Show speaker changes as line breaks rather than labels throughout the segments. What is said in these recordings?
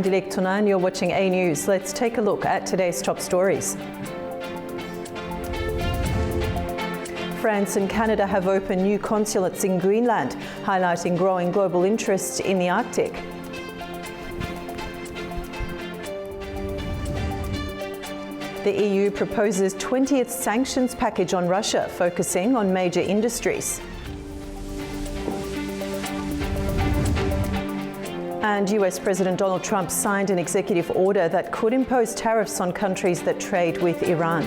Dilek Tunan, you're watching A News. Let's take a look at today's top stories. France and Canada have opened new consulates in Greenland, highlighting growing global interest in the Arctic. The EU proposes 20th sanctions package on Russia, focusing on major industries. And US President Donald Trump signed an executive order that could impose tariffs on countries that trade with Iran.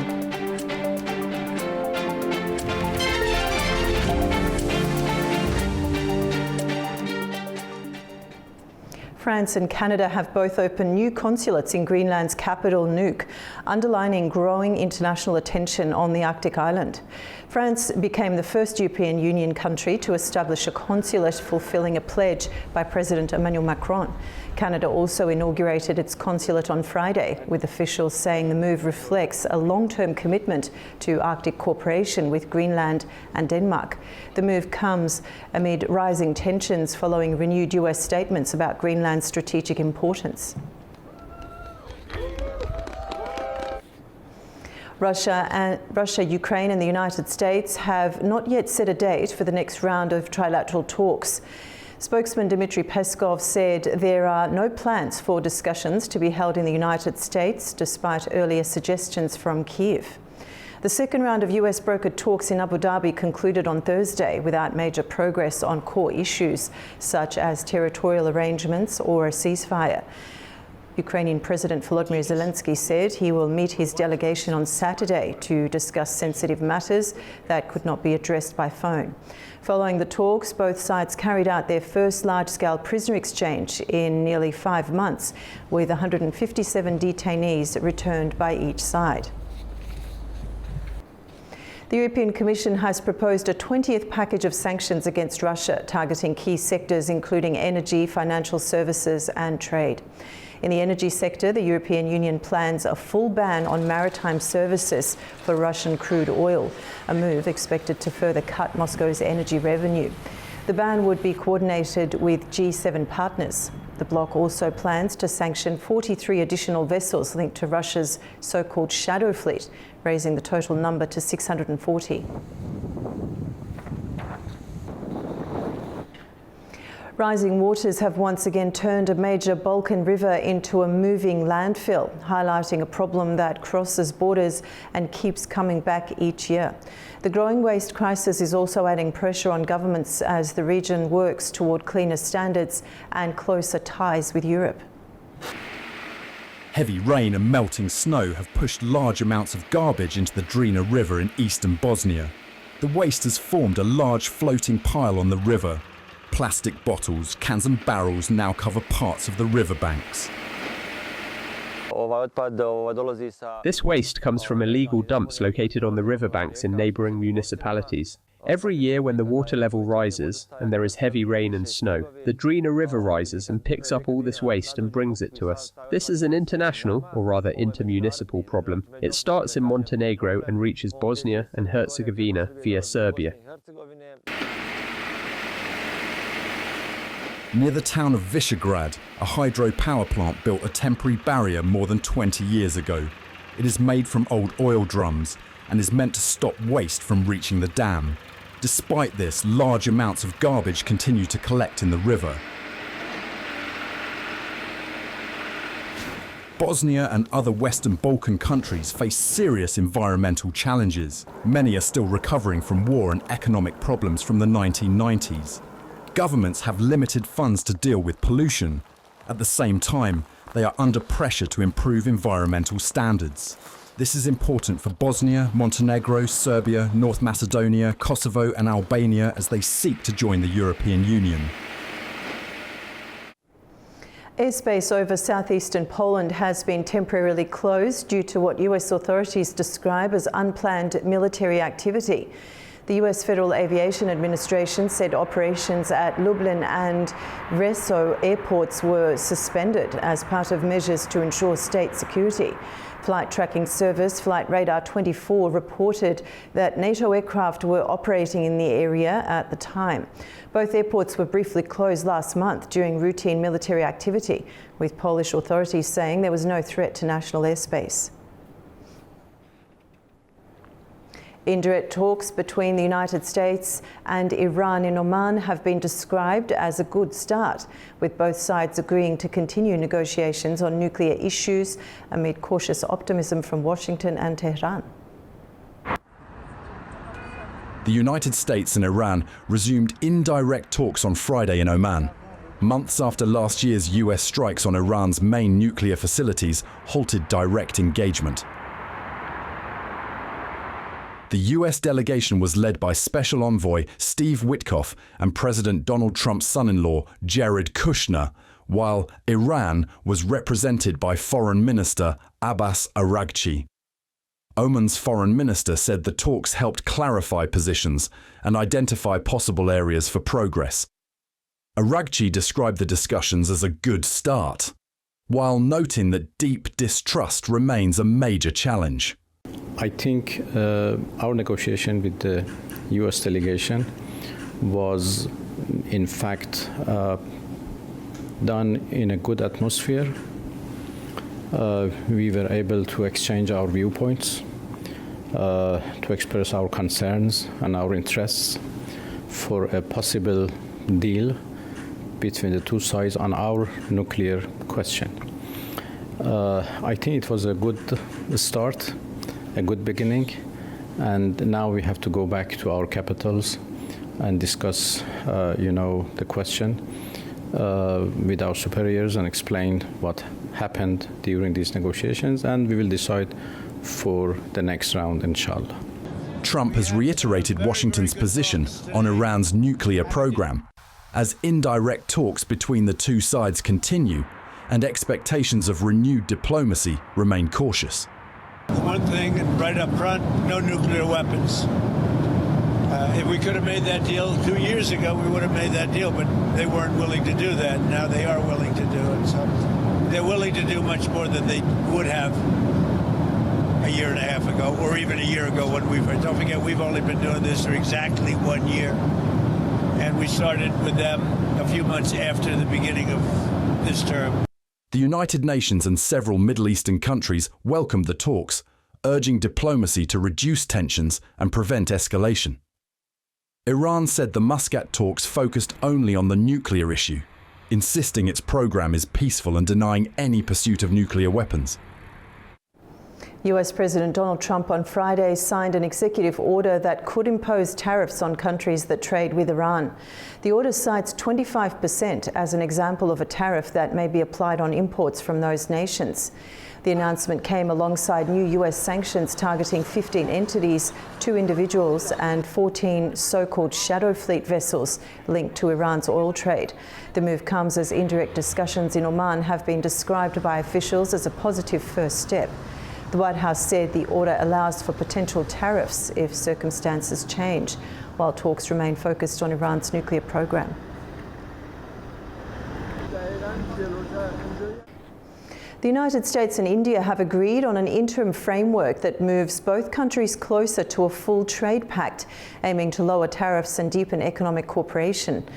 France and Canada have both opened new consulates in Greenland's capital, Nuuk, underlining growing international attention on the Arctic island. France became the first European Union country to establish a consulate, fulfilling a pledge by President Emmanuel Macron. Canada also inaugurated its consulate on Friday, with officials saying the move reflects a long-term commitment to Arctic cooperation with Greenland and Denmark. The move comes amid rising tensions following renewed US statements about Greenland's strategic importance. Russia, Ukraine and the United States have not yet set a date for the next round of trilateral talks. Spokesman Dmitry Peskov said there are no plans for discussions to be held in the United States, despite earlier suggestions from Kyiv. The second round of US brokered talks in Abu Dhabi concluded on Thursday without major progress on core issues such as territorial arrangements or a ceasefire. Ukrainian President Volodymyr Zelensky said he will meet his delegation on Saturday to discuss sensitive matters that could not be addressed by phone. Following the talks, both sides carried out their first large-scale prisoner exchange in nearly 5 months, with 157 detainees returned by each side. The European Commission has proposed a 20th package of sanctions against Russia, targeting key sectors including energy, financial services and trade. In the energy sector, the European Union plans a full ban on maritime services for Russian crude oil, a move expected to further cut Moscow's energy revenue. The ban would be coordinated with G7 partners. The bloc also plans to sanction 43 additional vessels linked to Russia's so-called shadow fleet, raising the total number to 640. Rising waters have once again turned a major Balkan river into a moving landfill, highlighting a problem that crosses borders and keeps coming back each year. The growing waste crisis is also adding pressure on governments as the region works toward cleaner standards and closer ties with Europe.
Heavy rain and melting snow have pushed large amounts of garbage into the Drina River in eastern Bosnia. The waste has formed a large floating pile on the river. Plastic bottles, cans and barrels now cover parts of the riverbanks.
This waste comes from illegal dumps located on the riverbanks in neighbouring municipalities. Every year when the water level rises, and there is heavy rain and snow, the Drina River rises and picks up all this waste and brings it to us. This is an international, or rather intermunicipal problem. It starts in Montenegro and reaches Bosnia and Herzegovina via Serbia.
Near the town of Visegrad, a hydropower plant built a temporary barrier more than 20 years ago. It is made from old oil drums and is meant to stop waste from reaching the dam. Despite this, large amounts of garbage continue to collect in the river. Bosnia and other Western Balkan countries face serious environmental challenges. Many are still recovering from war and economic problems from the 1990s. Governments have limited funds to deal with pollution. At the same time, they are under pressure to improve environmental standards. This is important for Bosnia, Montenegro, Serbia, North Macedonia, Kosovo and Albania as they seek to join the European Union.
Airspace over southeastern Poland has been temporarily closed due to what US authorities describe as unplanned military activity. The US Federal Aviation Administration said operations at Lublin and Rzeszów airports were suspended as part of measures to ensure state security. Flight tracking service Flight Radar 24 reported that NATO aircraft were operating in the area at the time. Both airports were briefly closed last month during routine military activity, with Polish authorities saying there was no threat to national airspace. Indirect talks between the United States and Iran in Oman have been described as a good start, with both sides agreeing to continue negotiations on nuclear issues amid cautious optimism from Washington and Tehran.
The United States and Iran resumed indirect talks on Friday in Oman, months after last year's US strikes on Iran's main nuclear facilities halted direct engagement. The US delegation was led by Special Envoy Steve Witkoff and President Donald Trump's son-in-law Jared Kushner, while Iran was represented by Foreign Minister Abbas Araghchi. Oman's foreign minister said the talks helped clarify positions and identify possible areas for progress. Araghchi described the discussions as a good start, while noting that deep distrust remains a major challenge.
I think our negotiation with the U.S. delegation was, in fact, done in a good atmosphere. We were able to exchange our viewpoints, to express our concerns and our interests for a possible deal between the two sides on our nuclear question. I think it was a good start, a good beginning, and now we have to go back to our capitals and discuss, the question with our superiors and explain what happened during these negotiations, and we will decide for the next round, inshallah.
Trump has reiterated Washington's position on Iran's nuclear program, as indirect talks between the two sides continue and expectations of renewed diplomacy remain cautious.
One thing, right up front, no nuclear weapons. If we could have made that deal 2 years ago, we would have made that deal, but they weren't willing to do that. Now they are willing to do it. So they're willing to do much more than they would have a year and a half ago, or even a year ago when don't forget, we've only been doing this for exactly 1 year. And we started with them a few months after the beginning of this term.
The United Nations and several Middle Eastern countries welcomed the talks, urging diplomacy to reduce tensions and prevent escalation. Iran said the Muscat talks focused only on the nuclear issue, insisting its program is peaceful and denying any pursuit of nuclear weapons.
US President Donald Trump on Friday signed an executive order that could impose tariffs on countries that trade with Iran. The order cites 25% as an example of a tariff that may be applied on imports from those nations. The announcement came alongside new US sanctions targeting 15 entities, 2 individuals and 14 so-called shadow fleet vessels linked to Iran's oil trade. The move comes as indirect discussions in Oman have been described by officials as a positive first step. The White House said the order allows for potential tariffs if circumstances change, while talks remain focused on Iran's nuclear program. The United States and India have agreed on an interim framework that moves both countries closer to a full trade pact, aiming to lower tariffs and deepen economic cooperation.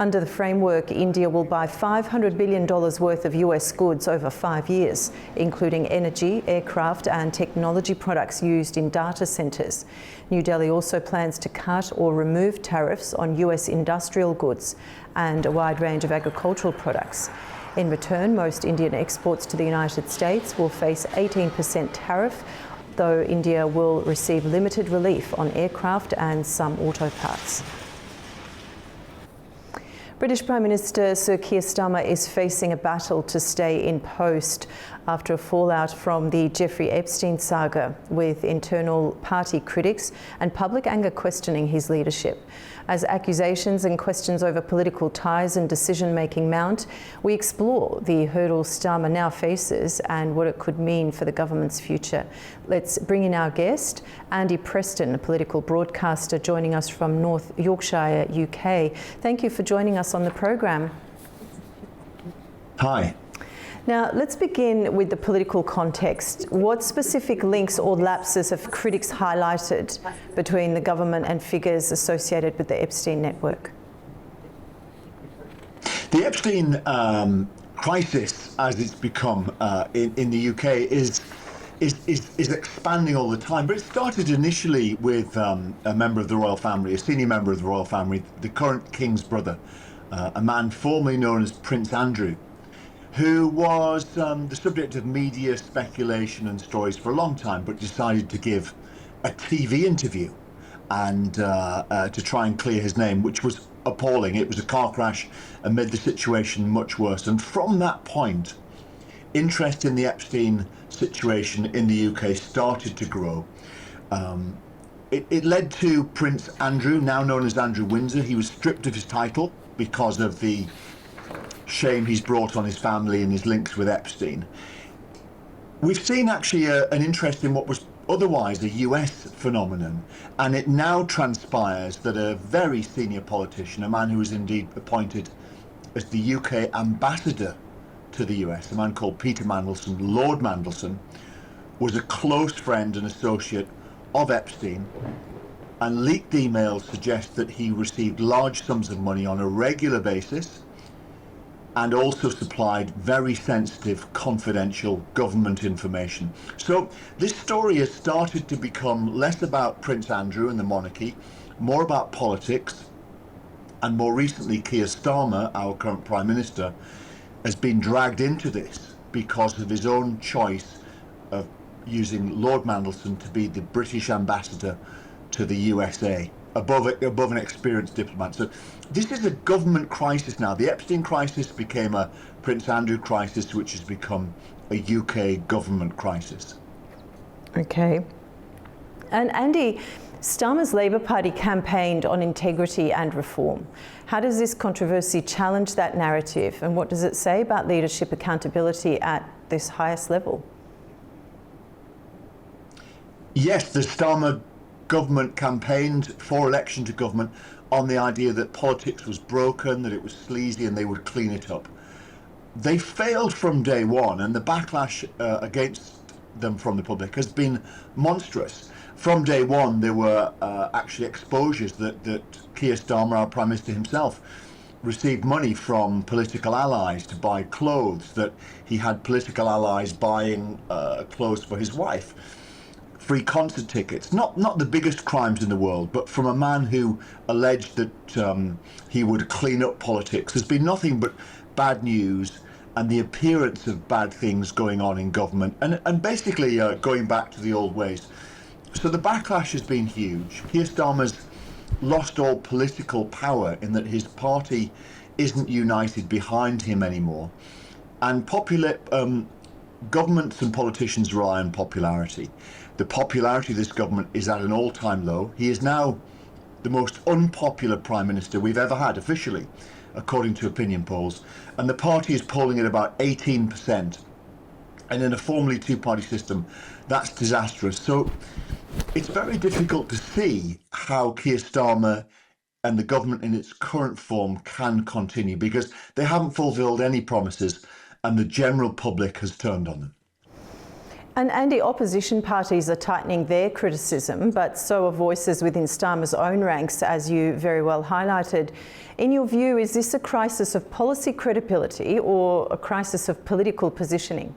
Under the framework, India will buy $500 billion worth of US goods over 5 years, including energy, aircraft and technology products used in data centres. New Delhi also plans to cut or remove tariffs on US industrial goods and a wide range of agricultural products. In return, most Indian exports to the United States will face 18% tariff, though India will receive limited relief on aircraft and some auto parts. British Prime Minister Sir Keir Starmer is facing a battle to stay in post after a fallout from the Jeffrey Epstein saga, with internal party critics and public anger questioning his leadership. As accusations and questions over political ties and decision-making mount, we explore the hurdles Starmer now faces and what it could mean for the government's future. Let's bring in our guest, Andy Preston, a political broadcaster joining us from North Yorkshire, UK. Thank you for joining us on the program.
Hi.
Now, let's begin with the political context. What specific links or lapses have critics highlighted between the government and figures associated with the Epstein network?
The Epstein crisis, as it's become in the UK, is expanding all the time. But it started initially with a member of the royal family, a senior member of the royal family, the current king's brother, a man formerly known as Prince Andrew, who was the subject of media speculation and stories for a long time, but decided to give a TV interview and to try and clear his name, which was appalling. It was a car crash and made the situation much worse. And from that point, interest in the Epstein situation in the UK started to grow. It led to Prince Andrew, now known as Andrew Windsor. He was stripped of his title because of the shame he's brought on his family and his links with Epstein. We've seen actually an interest in what was otherwise a US phenomenon, and it now transpires that a very senior politician, a man who was indeed appointed as the UK ambassador to the US, a man called Peter Mandelson, Lord Mandelson, was a close friend and associate of Epstein, and leaked emails suggest that he received large sums of money on a regular basis and also supplied very sensitive, confidential government information. So this story has started to become less about Prince Andrew and the monarchy, more about politics, and more recently Keir Starmer, our current Prime Minister, has been dragged into this because of his own choice of using Lord Mandelson to be the British ambassador to the USA, above an experienced diplomat. So this is a government crisis now. The Epstein crisis became a Prince Andrew crisis, which has become a UK government crisis.
Okay. And Andy, Starmer's Labor Party campaigned on integrity and reform. How does this controversy challenge that narrative, and what does it say about leadership accountability at this highest level?
Yes, the Starmer government campaigned for election to government on the idea that politics was broken, that it was sleazy, and they would clean it up. They failed from day one, and the backlash against them from the public has been monstrous. From day one, there were actually exposures that Keir Starmer, our Prime Minister himself, received money from political allies to buy clothes, that he had political allies buying clothes for his wife, free concert tickets, not the biggest crimes in the world, but from a man who alleged that he would clean up politics. There's been nothing but bad news and the appearance of bad things going on in government, and basically going back to the old ways. So the backlash has been huge. Keir Starmer's lost all political power in that his party isn't united behind him anymore. And governments and politicians rely on popularity. The popularity of this government is at an all-time low. He is now the most unpopular Prime Minister we've ever had officially, according to opinion polls. And the party is polling at about 18%. And in a formerly two-party system, that's disastrous. So it's very difficult to see how Keir Starmer and the government in its current form can continue, because they haven't fulfilled any promises and the general public has turned on them.
And Andy, opposition parties are tightening their criticism, but so are voices within Starmer's own ranks, as you very well highlighted. In your view, is this a crisis of policy credibility or a crisis of political positioning?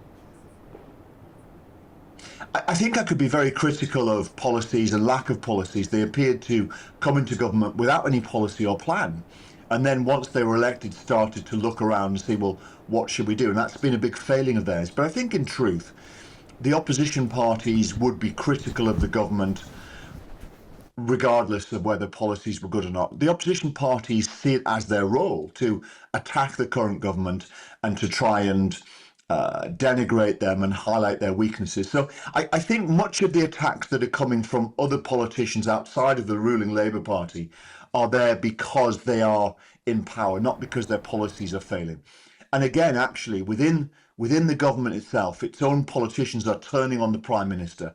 I think I could be very critical of policies and lack of policies. They appeared to come into government without any policy or plan. And then once they were elected, started to look around and say, well, what should we do? And that's been a big failing of theirs. But I think in truth, the opposition parties would be critical of the government regardless of whether policies were good or not. The opposition parties see it as their role to attack the current government and to try and denigrate them and highlight their weaknesses. So I think much of the attacks that are coming from other politicians outside of the ruling Labour Party are there because they are in power, not because their policies are failing. And again, actually, within the government itself, its own politicians are turning on the Prime Minister.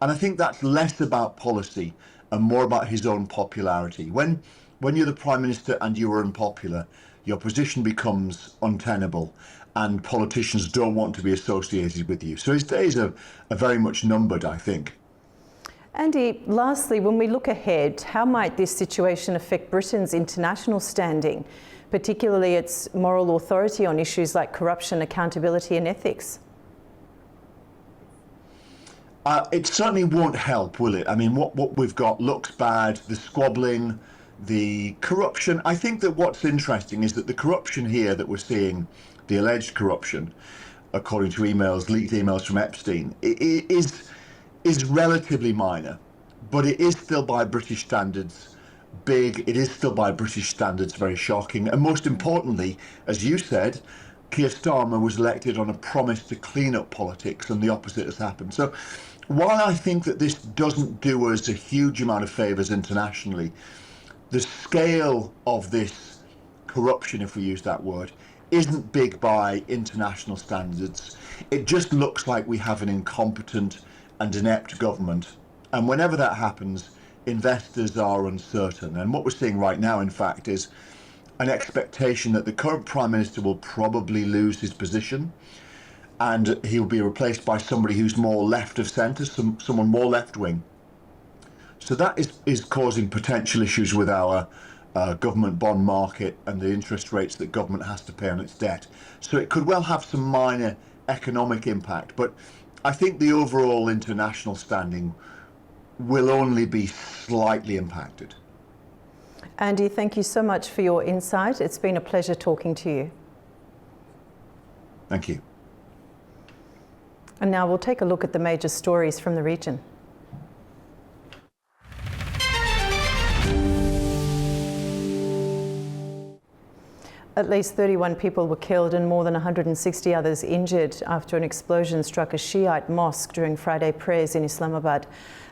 And I think that's less about policy and more about his own popularity. When you're the Prime Minister and you are unpopular, your position becomes untenable and politicians don't want to be associated with you. So his days are very much numbered, I think.
Andy, lastly, when we look ahead, how might this situation affect Britain's international standing, particularly its moral authority on issues like corruption, accountability and ethics?
It certainly won't help, will it? I mean, what we've got looks bad, the squabbling, the corruption. I think that what's interesting is that the corruption here that we're seeing, the alleged corruption, according to leaked emails from Epstein, is relatively minor, but it is still by British standards big. It is still by British standards very shocking. And most importantly, as you said, Keir Starmer was elected on a promise to clean up politics, and the opposite has happened. So while I think that this doesn't do us a huge amount of favours internationally, the scale of this corruption, if we use that word, isn't big by international standards. It just looks like we have an incompetent and inept government. And whenever that happens, investors are uncertain. And what we're seeing right now, in fact, is an expectation that the current Prime Minister will probably lose his position and he'll be replaced by somebody who's more left of centre, someone more left-wing. So that is causing potential issues with our government bond market and the interest rates that government has to pay on its debt. So it could well have some minor economic impact, but I think the overall international standing will only be slightly impacted.
Andy, thank you so much for your insight. It's been a pleasure talking to you.
Thank you.
And now we'll take a look at the major stories from the region. At least 31 people were killed and more than 160 others injured after an explosion struck a Shiite mosque during Friday prayers in Islamabad.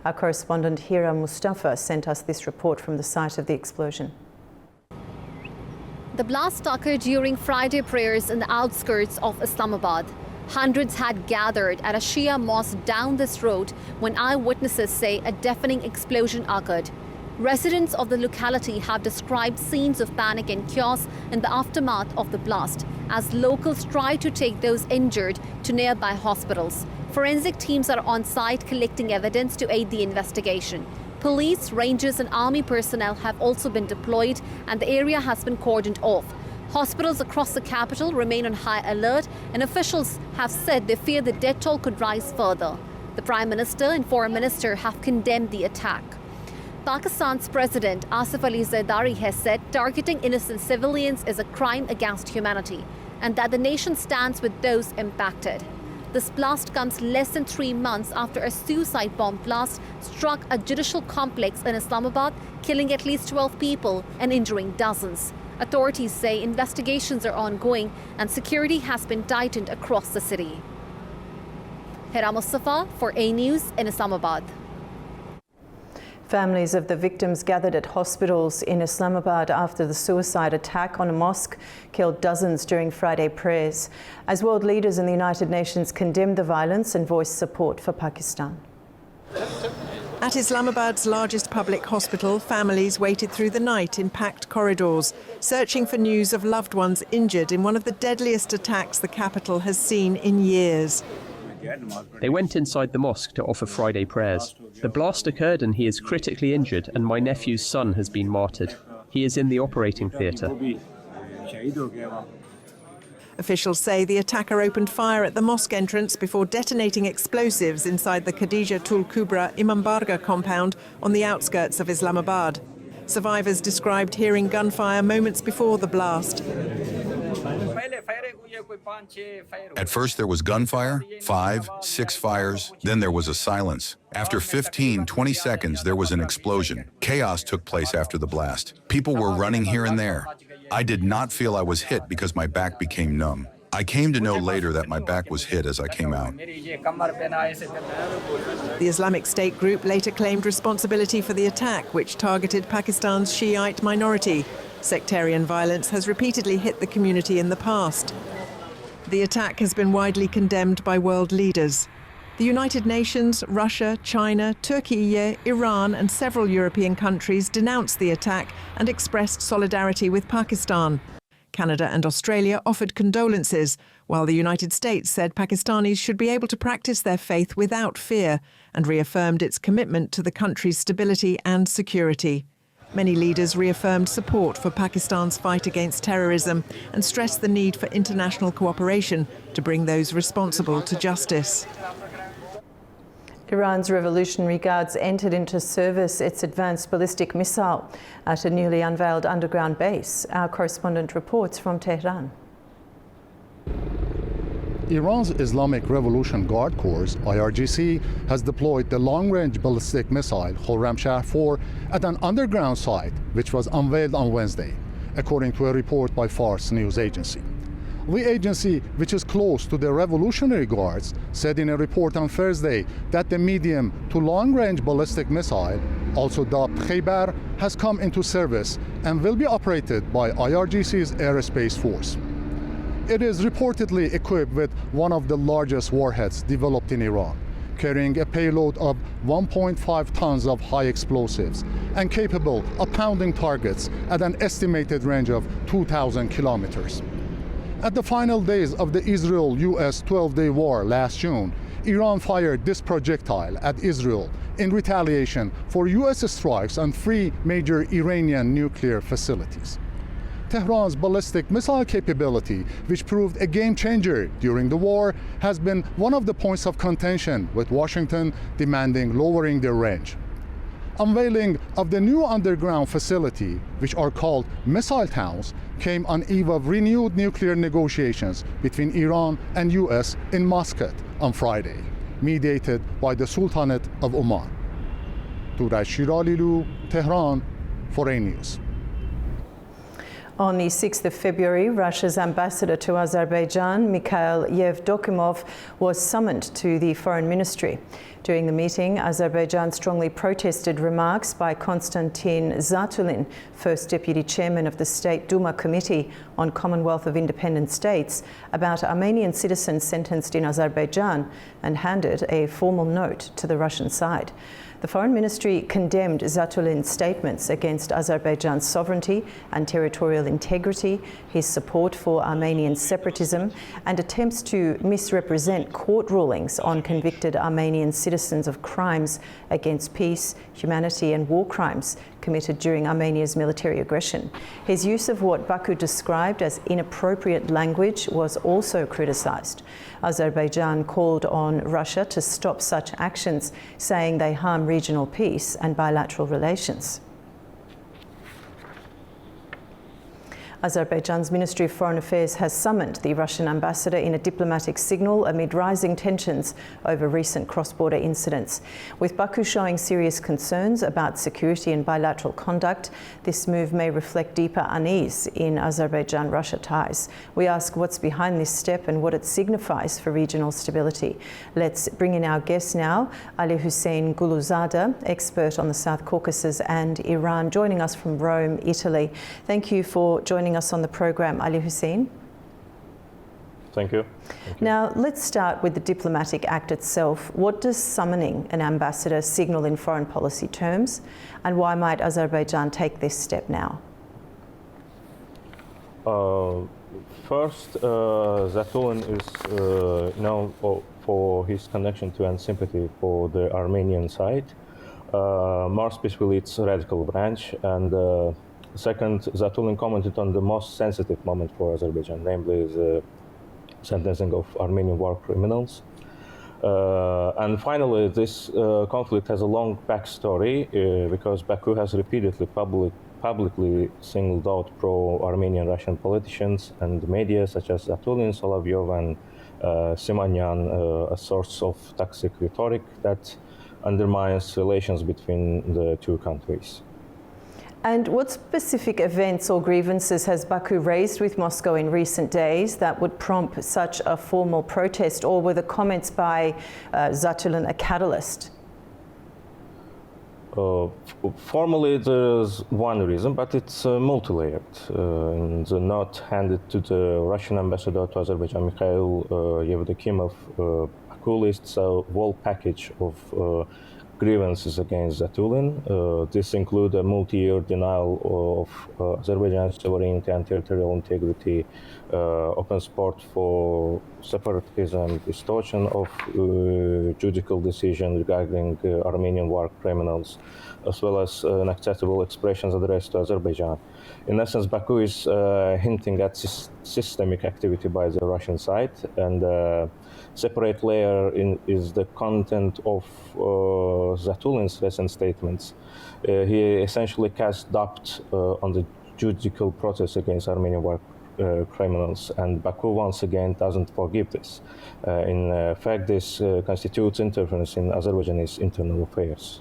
Our correspondent Hira Mustafa sent us this report from the site of the explosion.
The blast occurred during Friday prayers in the outskirts of Islamabad. Hundreds had gathered at a Shia mosque down this road when eyewitnesses say a deafening explosion occurred. Residents of the locality have described scenes of panic and chaos in the aftermath of the blast as locals try to take those injured to nearby hospitals. Forensic teams are on site collecting evidence to aid the investigation. Police, rangers and army personnel have also been deployed and the area has been cordoned off. Hospitals across the capital remain on high alert and officials have said they fear the death toll could rise further. The Prime Minister and Foreign Minister have condemned the attack. Pakistan's President Asif Ali Zardari has said targeting innocent civilians is a crime against humanity and that the nation stands with those impacted. This blast comes less than 3 months after a suicide bomb blast struck a judicial complex in Islamabad, killing at least 12 people and injuring dozens. Authorities say investigations are ongoing and security has been tightened across the city. Hira Mustafa for A News in Islamabad.
Families of the victims gathered at hospitals in Islamabad after the suicide attack on a mosque killed dozens during Friday prayers, as world leaders in the United Nations condemned the violence and voiced support for Pakistan.
At Islamabad's largest public hospital, families waited through the night in packed corridors, searching for news of loved ones injured in one of the deadliest attacks the capital has seen in years.
They went inside the mosque to offer Friday prayers. The blast occurred and he is critically injured, and my nephew's son has been martyred. He is in the operating theatre.
Officials say the attacker opened fire at the mosque entrance before detonating explosives inside the Khadija Tul Kubra Imambarga compound on the outskirts of Islamabad. Survivors described hearing gunfire moments before the blast.
At first there was gunfire, 5, 6 fires, then there was a silence. After 15, 20 seconds there was an explosion. Chaos took place after the blast. People were running here and there. I did not feel I was hit because my back became numb. I came to know later that my back was hit as I came out.
The Islamic State group later claimed responsibility for the attack, which targeted Pakistan's Shiite minority. Sectarian violence has repeatedly hit the community in the past. The attack has been widely condemned by world leaders. The United Nations, Russia, China, Turkey, Iran and several European countries denounced the attack and expressed solidarity with Pakistan. Canada and Australia offered condolences, while the United States said Pakistanis should be able to practice their faith without fear and reaffirmed its commitment to the country's stability and security. Many leaders reaffirmed support for Pakistan's fight against terrorism and stressed the need for international cooperation to bring those responsible to justice.
Iran's Revolutionary Guards entered into service its advanced ballistic missile at a newly unveiled underground base. Our correspondent reports from Tehran.
Iran's Islamic Revolution Guard Corps, IRGC, has deployed the long-range ballistic missile Khorramshahr-4 at an underground site, which was unveiled on Wednesday, according to a report by Fars news agency. The agency, which is close to the Revolutionary Guards, said in a report on Thursday that the medium to long-range ballistic missile, also dubbed Khaybar, has come into service and will be operated by IRGC's aerospace force. It is reportedly equipped with one of the largest warheads developed in Iran, carrying a payload of 1.5 tons of high explosives and capable of pounding targets at an estimated range of 2,000 kilometers. At the final days of the Israel-US 12-day war last June, Iran fired this projectile at Israel in retaliation for US strikes on 3 major Iranian nuclear facilities. Tehran's ballistic missile capability, which proved a game changer during the war, has been one of the points of contention, with Washington demanding lowering their range. Unveiling of the new underground facility, which are called missile towns, came on eve of renewed nuclear negotiations between Iran and US in Muscat on Friday, mediated by the Sultanate of Oman. Turaj Shiralilu, Tehran, Foreign News.
On the 6th of February, Russia's ambassador to Azerbaijan, Mikhail Yevdokimov, was summoned to the Foreign Ministry. During the meeting, Azerbaijan strongly protested remarks by Konstantin Zatulin, first deputy chairman of the State Duma Committee on Commonwealth of Independent States, about Armenian citizens sentenced in Azerbaijan, and handed a formal note to the Russian side. The Foreign Ministry condemned Zatulin's statements against Azerbaijan's sovereignty and territorial integrity, his support for Armenian separatism, and attempts to misrepresent court rulings on convicted Armenian citizens of crimes against peace, humanity and war crimes committed during Armenia's military aggression. His use of what Baku described as inappropriate language was also criticised. Azerbaijan called on Russia to stop such actions, saying they harm regional peace and bilateral relations. Azerbaijan's Ministry of Foreign Affairs has summoned the Russian ambassador in a diplomatic signal amid rising tensions over recent cross-border incidents. With Baku showing serious concerns about security and bilateral conduct, this move may reflect deeper unease in Azerbaijan-Russia ties. We ask what's behind this step and what it signifies for regional stability. Let's bring in our guest now, Ali Hussein Guluzada, expert on the South Caucasus and Iran, joining us from Rome, Italy. Thank you for joining us on the program, Ali Hussein.
Thank you.
Now, let's start with the diplomatic act itself. What does summoning an ambassador signal in foreign policy terms, and why might Azerbaijan take this step now?
First, Zatulin is known for his connection to and sympathy for the Armenian side, more specifically its radical branch, and second, Zatulin commented on the most sensitive moment for Azerbaijan, namely the sentencing of Armenian war criminals. And finally, this conflict has a long backstory because Baku has repeatedly publicly singled out pro-Armenian Russian politicians and media such as Zatulin, Solovyov, and Simonyan, a source of toxic rhetoric that undermines relations between the two countries.
And what specific events or grievances has Baku raised with Moscow in recent days that would prompt such a formal protest, or were the comments by Zatulin a catalyst?
Formally, there's one reason, but it's multi-layered. In the note handed to the Russian ambassador to Azerbaijan, Mikhail Yevdokimov, Baku lists a whole package of grievances against Zatulin. This includes a multi-year denial of Azerbaijan's sovereignty and territorial integrity, open support for separatism, distortion of judicial decision regarding Armenian war criminals, as well as unacceptable expressions addressed to Azerbaijan. In essence, Baku is hinting at systemic activity by the Russian side, and separate layer is the content of Zatulin's recent statements. He essentially cast doubt on the judicial process against Armenian war criminals, and Baku once again doesn't forgive this. In fact, this constitutes interference in Azerbaijan's internal affairs.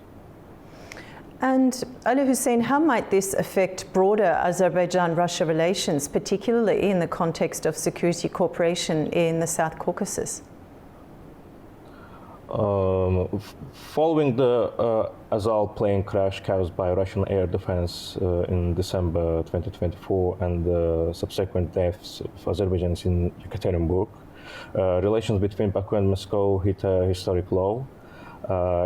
And Ali Hussein, how might this affect broader Azerbaijan-Russia relations, particularly in the context of security cooperation in the South Caucasus?
Following the Azal plane crash caused by Russian air defense in December 2024 and the subsequent deaths of Azerbaijans in Yekaterinburg, relations between Baku and Moscow hit a historic low.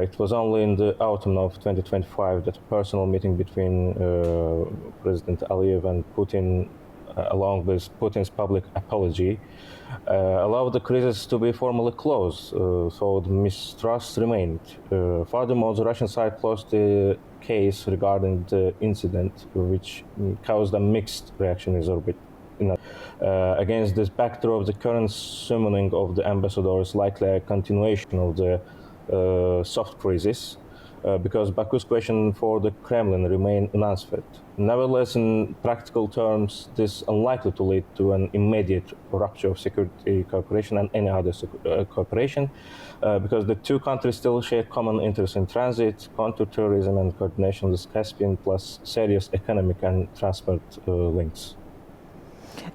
It was only in the autumn of 2025 that a personal meeting between President Aliyev and Putin, along with Putin's public apology, allowed the crisis to be formally closed, so the mistrust remained. Furthermore, the Russian side closed the case regarding the incident, which caused a mixed reaction in Azerbaijan. Against this backdrop, the current summoning of the ambassador is likely a continuation of the soft crisis, because Baku's question for the Kremlin remain unanswered. Nevertheless, in practical terms, this is unlikely to lead to an immediate rupture of security cooperation and any other cooperation, because the two countries still share common interests in transit, counterterrorism, and coordination with Caspian, plus serious economic and transport links.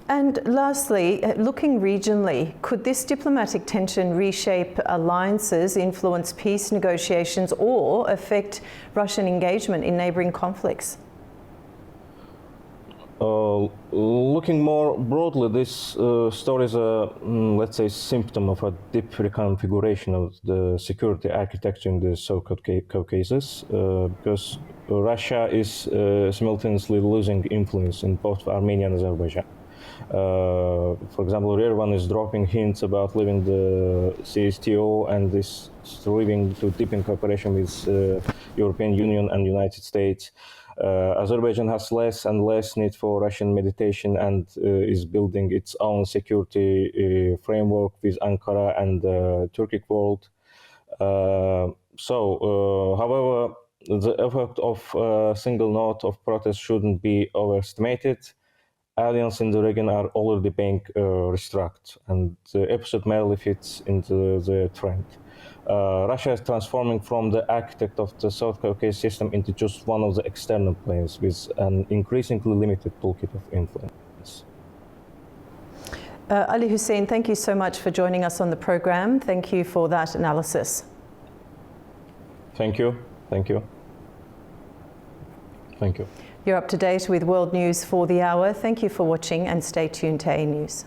And lastly, looking regionally, could this diplomatic tension reshape alliances, influence peace negotiations, or affect Russian engagement in neighbouring conflicts?
Looking more broadly, this story is a, let's say, symptom of a deep reconfiguration of the security architecture in the South Caucasus, because Russia is simultaneously losing influence in both Armenia and Azerbaijan. For example, Yerevan is dropping hints about leaving the CSTO and is striving to deepen cooperation with European Union and United States. Azerbaijan has less and less need for Russian mediation and is building its own security framework with Ankara and the Turkic world. However, the effect of a single note of protest shouldn't be overestimated. Alliances in the region are already being restructured, and the episode merely fits into the trend. Russia is transforming from the architect of the South Caucasus system into just one of the external players with an increasingly limited toolkit of influence.
Ali Hussein, thank you so much for joining us on the program. Thank you for that analysis.
Thank you. Thank you. Thank you.
You're up to date with World News for the Hour. Thank you for watching and stay tuned to A News.